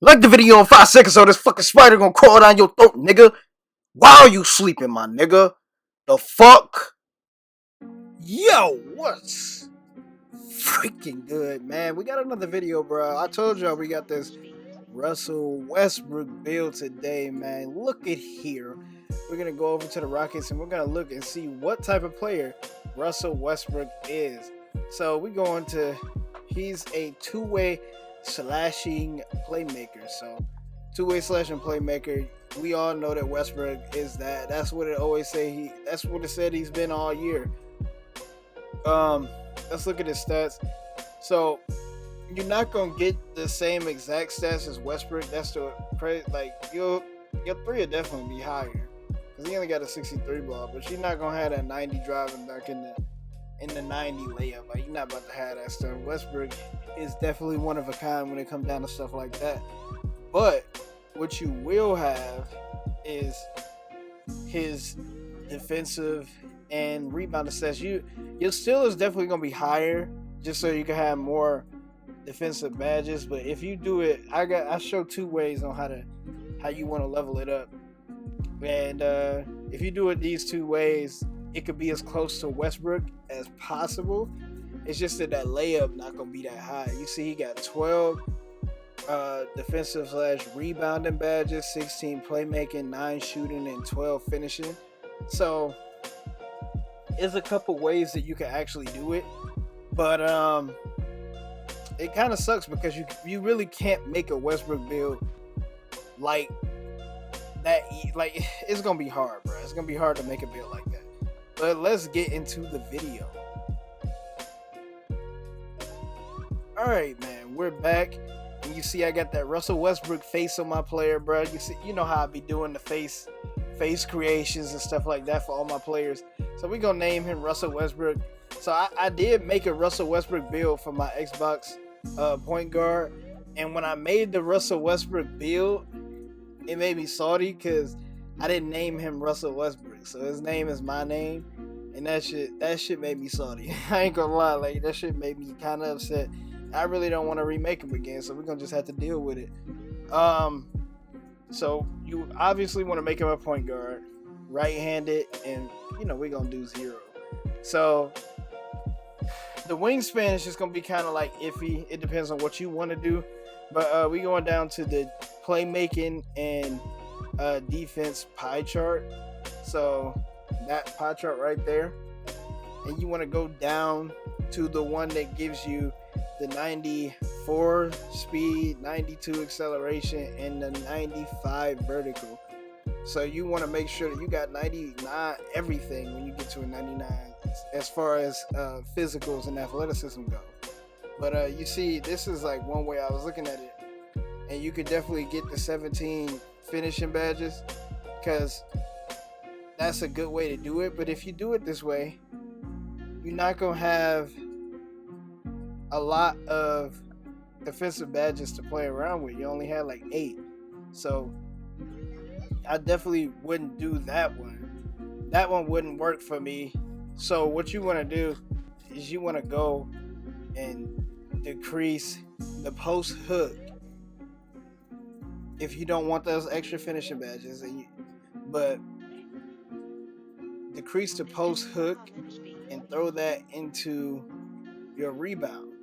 Like the video in 5 seconds or this fucking spider gonna crawl down your throat, nigga. While you sleeping, my nigga. The fuck? Yo, what's freaking good, man? We got another video, bro. I told y'all we got this Russell Westbrook build today, man. Look at here. We're gonna go over to the Rockets and we're gonna look and see what type of player Russell Westbrook is. So we go into he's a two-way slashing playmaker. So two-way slashing playmaker. We all know that Westbrook is that. That's what it always say. That's what it said he's been all year. Let's look at his stats. So you're not gonna get the same exact stats as Westbrook. That's the crazy. Like your three will definitely be higher because he only got a 63 ball, but you're not gonna have that 90 driving back in the 90 layup. Like you're not about to have that stuff. Westbrook is definitely one of a kind when it comes down to stuff like that. But what you will have is his defensive and rebound stats. Your steal is definitely gonna be higher just so you can have more defensive badges. But if you do it, I show two ways on how you want to level it up. And if you do it these two ways, it could be as close to Westbrook as possible. It's just that layup not gonna be that high. You see, he got 12 defensive / rebounding badges, 16 playmaking, 9 shooting, and 12 finishing. So there's a couple ways that you can actually do it, but it kind of sucks because you really can't make a Westbrook build like that. Like it's gonna be hard, bro. It's gonna be hard to make a build like that. But let's get into the video. All right, man, we're back. And you see I got that Russell Westbrook face on my player, bro. You know how I be doing the face creations and stuff like that for all my players. So we're gonna name him Russell Westbrook. So I did make a Russell Westbrook build for my Xbox point guard, and when I made the Russell Westbrook build, it made me salty because I didn't name him Russell Westbrook. So his name is my name, and that shit made me salty. I ain't gonna lie, like that shit made me kind of upset. I really don't want to remake him again, so we're gonna just have to deal with it. So you obviously want to make him a point guard, right-handed, and we're gonna do 0. So the wingspan is just gonna be kind of like iffy. It depends on what you want to do, but we going down to the playmaking and defense pie chart. So that pie chart right there, and you want to go down to the one that gives you the 94 speed, 92 acceleration, and the 95 vertical. So you want to make sure that you got 99 everything when you get to a 99 as far as physicals and athleticism go. But you see, this is like one way I was looking at it, and you could definitely get the 17 finishing badges because that's a good way to do it. But if you do it this way, you're not gonna have a lot of defensive badges to play around with. You only had like 8. So I definitely wouldn't do that one. That one wouldn't work for me. So what you want to do is you want to go and decrease the post hook if you don't want those extra finishing badges, but decrease the post hook and throw that into your rebound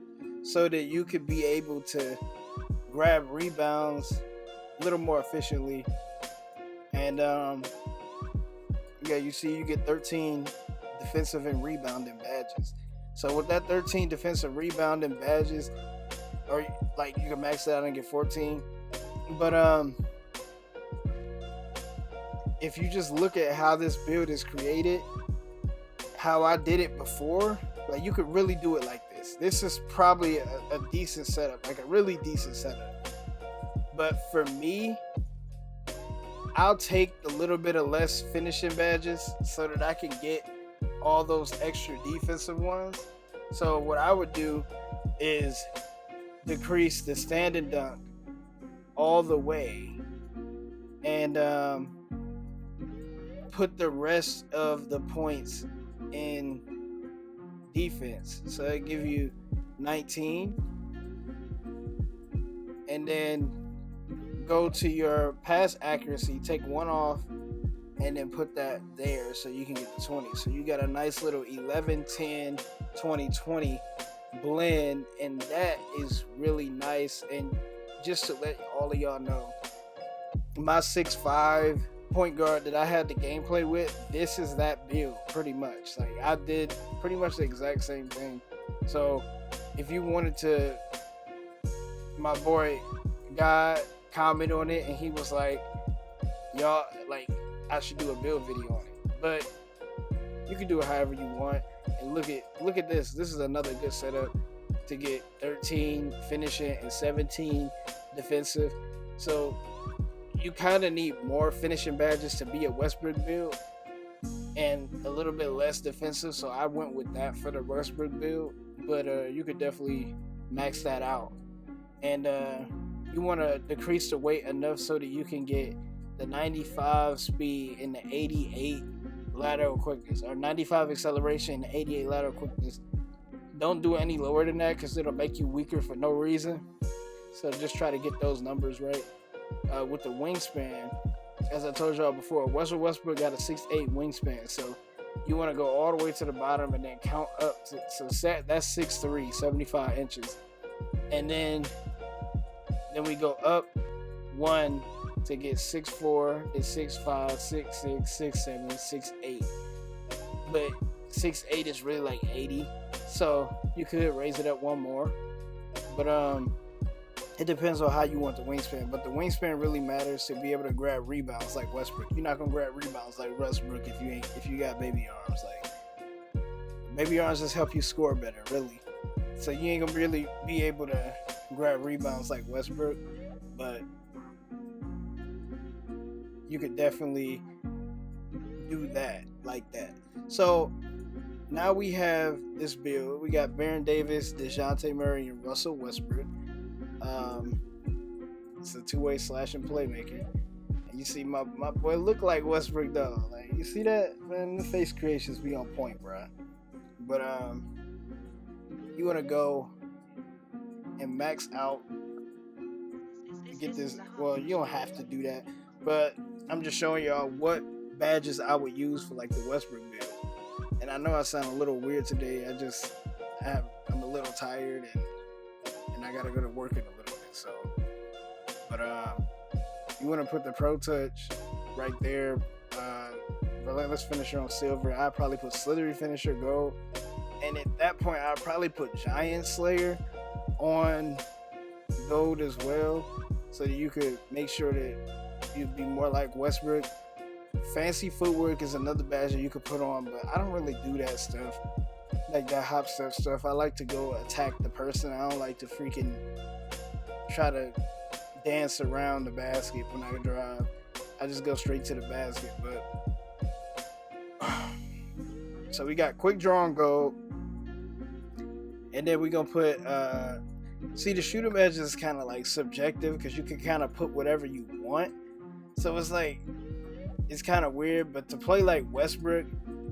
so that you could be able to grab rebounds a little more efficiently. And you see you get 13 defensive and rebounding badges. So with that 13 defensive rebounding badges, or like you can max it out and get 14. But if you just look at how this build is created, how I did it before, like you could really do it like this. This is probably a decent setup, like a really decent setup. But for me, I'll take a little bit of less finishing badges so that I can get all those extra defensive ones. So what I would do is decrease the stand and dunk all the way and put the rest of the points in defense. So I give you 19, and then go to your pass accuracy, take one off, and then put that there so you can get the 20. So you got a nice little 11, 10, 20, 20 blend, and that is really nice. And just to let all of y'all know, my 6'5" point guard that I had the gameplay with, this is that build pretty much. Like, I did pretty much the exact same thing. So if you wanted to, my boy God comment on it, and he was like, y'all, like, I should do a build video on it. But you can do it however you want. And look at this. This is another good setup to get 13 finishing and 17 defensive. So you kind of need more finishing badges to be a Westbrook build and a little bit less defensive. So I went with that for the Westbrook build. But you could definitely max that out. And you want to decrease the weight enough so that you can get the 95 speed and the 88 lateral quickness, or 95 acceleration and 88 lateral quickness. Don't do any lower than that because it'll make you weaker for no reason. So just try to get those numbers right. With the wingspan, as I told y'all before, Russell Westbrook got a 6'8" wingspan. So you want to go all the way to the bottom and then count up to, so set that's 6'3", 75 inches. And then we go up one to get 6'4", then 6'5", 6'6", 6'7", 6'8". But 6'8" is really like 80. So you could raise it up one more. But it depends on how you want the wingspan. But the wingspan really matters to be able to grab rebounds like Westbrook. You're not gonna grab rebounds like Westbrook if you got baby arms. Like, baby arms just help you score better, really. So you ain't gonna really be able to grab rebounds like Westbrook, but you could definitely do that like that. So now we have this build. We got Baron Davis, DeJounte Murray, and Russell Westbrook. It's a two-way slashing playmaker. And you see my boy look like Westbrook though. Like, you see that? Man, the face creations be on point, bro. But you want to go and max out. Get this. Well, you don't have to do that, but I'm just showing y'all what badges I would use for like the Westbrook build. And I know I sound a little weird today. I'm a little tired and I gotta go to work in a little bit. So, but you want to put the Pro Touch right there. Relentless Finisher on silver. I'd probably put Slithery Finisher gold. And at that point, I'd probably put Giant Slayer on gold as well, so that you could make sure that you'd be more like Westbrook. Fancy Footwork is another badge that you could put on, but I don't really do that stuff, like that hop step stuff. I like to go attack the person. I don't like to freaking try to dance around the basket when I drive. I just go straight to the basket. But so we got quick draw on gold, and then we're gonna put see, the shooter badge is kind of like subjective because you can kind of put whatever you want. So it's like, it's kind of weird. But to play like Westbrook,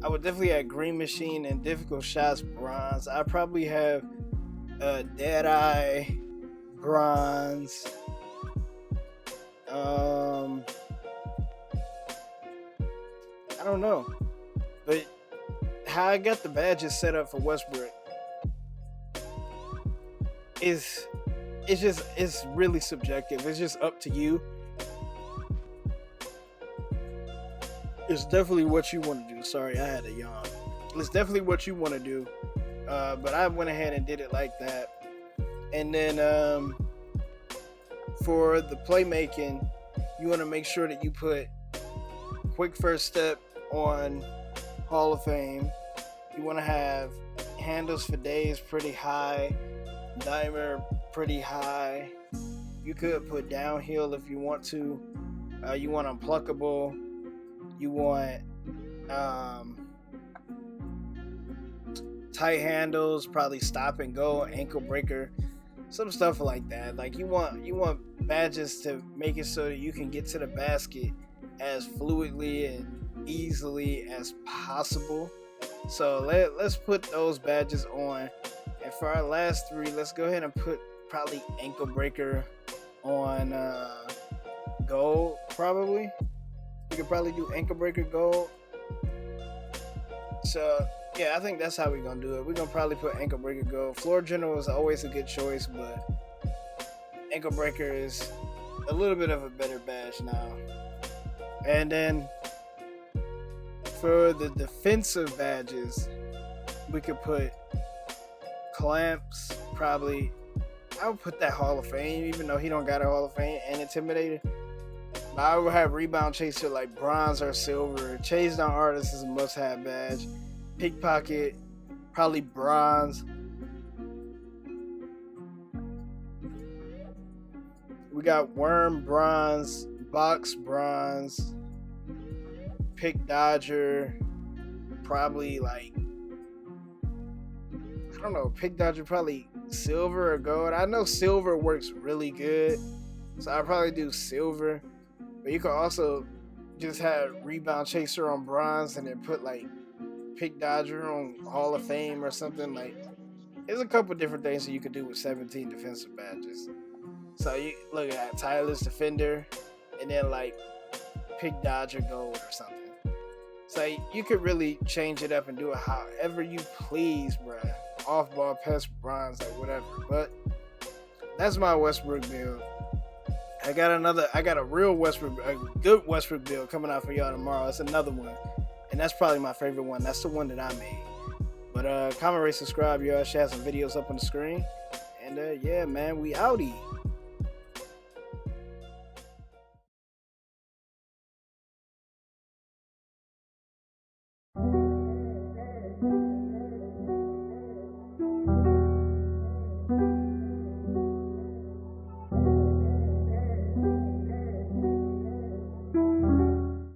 I would definitely add Green Machine and Difficult Shots bronze. I probably have Deadeye bronze. I don't know. But how I got the badges set up for Westbrook it's really subjective. It's just up to you. It's definitely what you want to do. Sorry, I had a yawn. It's definitely what you want to do. But I went ahead and did it like that. And then for the playmaking, you want to make sure that you put quick first step on Hall of Fame. You want to have handles for days pretty high. Dimer pretty high. You could put downhill if you want to. You want unpluckable. You want tight handles, probably stop and go, ankle breaker, some stuff like that. Like you want badges to make it so that you can get to the basket as fluidly and easily as possible. So let's put those badges on. And for our last three, let's go ahead and put probably ankle breaker on gold, probably. We could probably do ankle breaker gold. So yeah, I think that's how we're gonna do it. We're gonna probably put ankle breaker gold. Floor general is always a good choice, but ankle breaker is a little bit of a better badge now. And then for the defensive badges, we could put clamps. Probably, I would put that Hall of Fame, even though he don't got a Hall of Fame, and Intimidator. But I would have rebound chaser like bronze or silver. Chase down artist is a must-have badge. Pickpocket, probably bronze. We got worm bronze, box bronze, pick dodger, probably like, I don't know, pick dodger probably silver or gold. I know silver works really good, so I'll probably do silver. But you could also just have rebound chaser on bronze and then put like pick dodger on Hall of Fame or something. Like, there's a couple different things that you could do with 17 defensive badges. So you look at tireless defender and then like pick dodger gold or something. So you could really change it up and do it however you please, bruh. Off ball, pest, bronze, like whatever. But that's my Westbrook build. I got a real Westbrook, a good Westbrook build coming out for y'all tomorrow. It's another one, and that's probably my favorite one. That's the one that I made. But comment, rate, subscribe, y'all. Should have some videos up on the screen. And yeah, man, we outie.